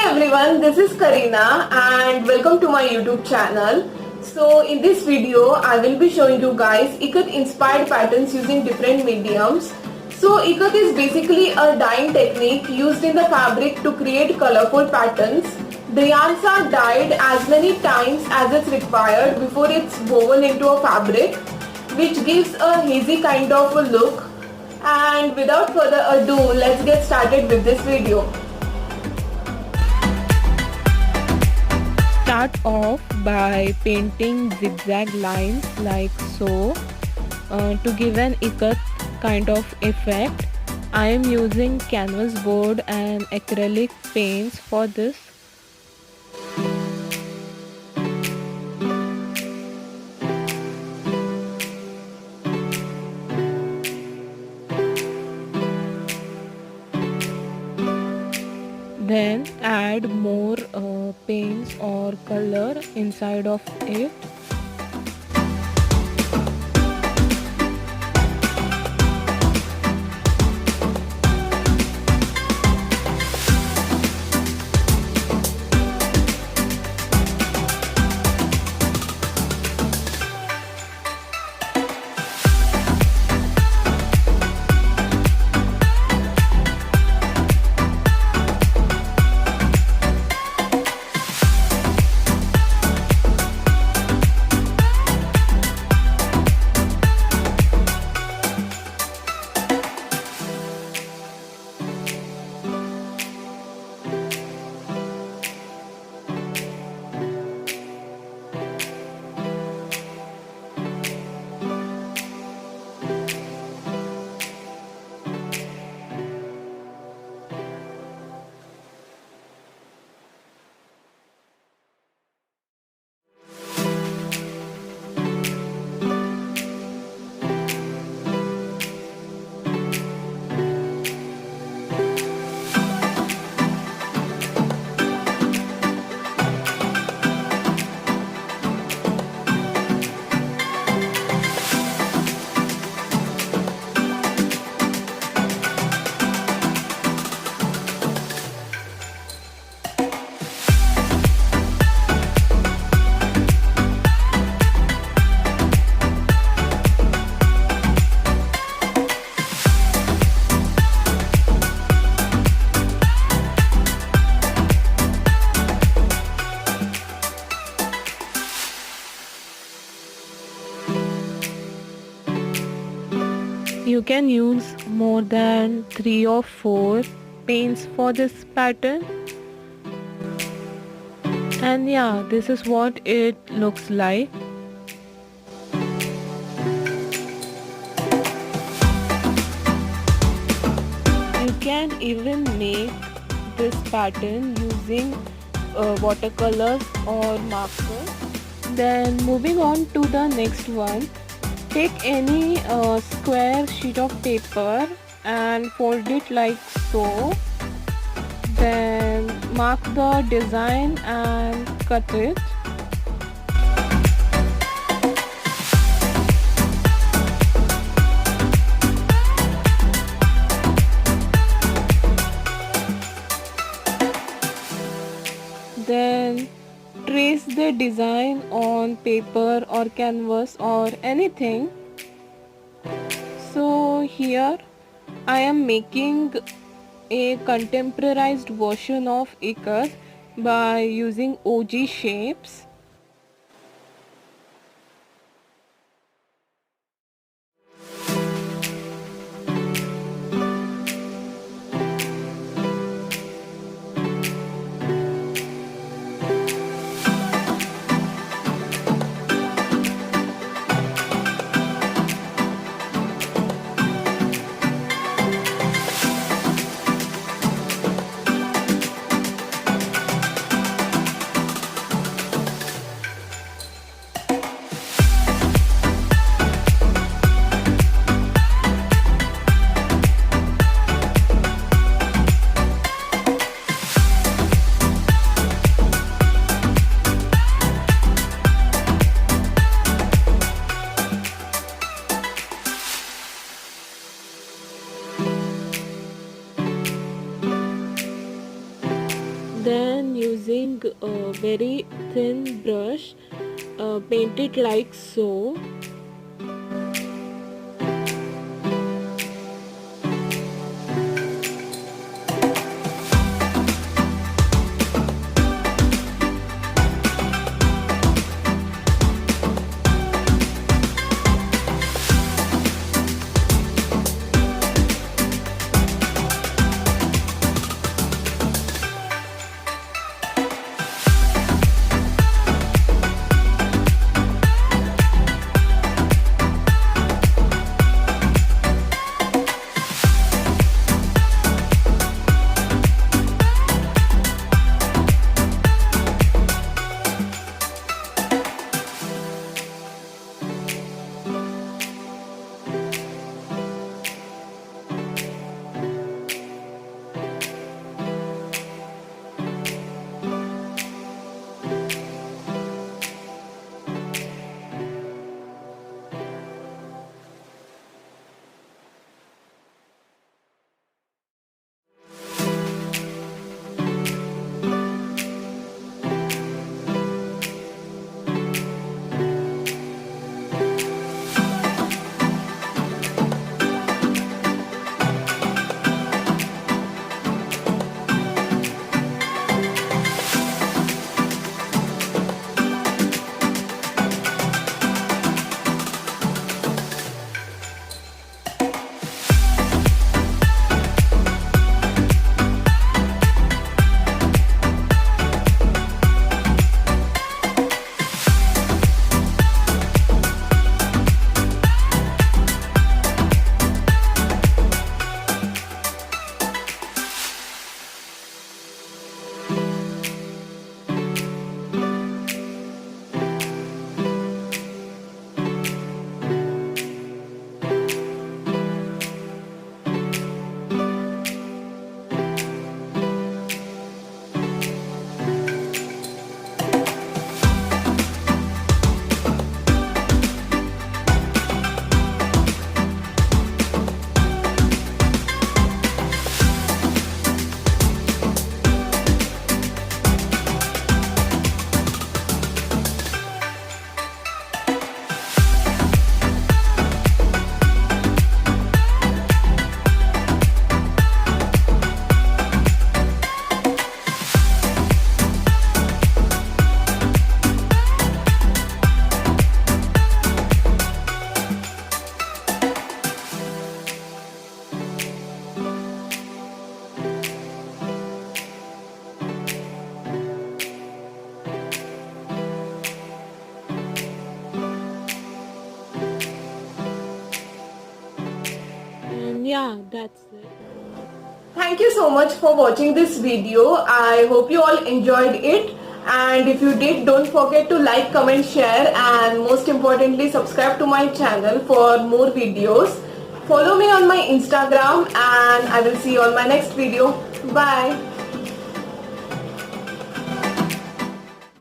everyone, this is Karina and welcome to my YouTube channel. So in this video, I will be showing you guys IKAT inspired patterns using different mediums. So IKAT is basically a dyeing technique used in the fabric to create colorful patterns. The yarns are dyed as many times as it's required before it's woven into a fabric, which gives a hazy kind of a look. And without further ado, let's get started with this video. Start off by painting zigzag lines like so to give an IKAT kind of effect. I am using canvas board and acrylic paints for this. Then add more paints or color inside of it. You can use more than 3 or 4 paints for this pattern. And yeah, this is what it looks like. You can even make this pattern using watercolors or markers. Then moving on to the next one. Take any square sheet of paper and fold it like so. Then mark the design and cut it. Then trace the design on paper or canvas or anything. So here I am making a contemporarized version of IKAT by using OG shapes. Then using a very thin brush, paint it like so. Yeah, that's it. Thank you so much for watching this video. I hope you all enjoyed it, and if you did, don't forget to like, comment, share, and most importantly subscribe to my channel for more videos. Follow me on my Instagram, and I will see you on my next video. Bye.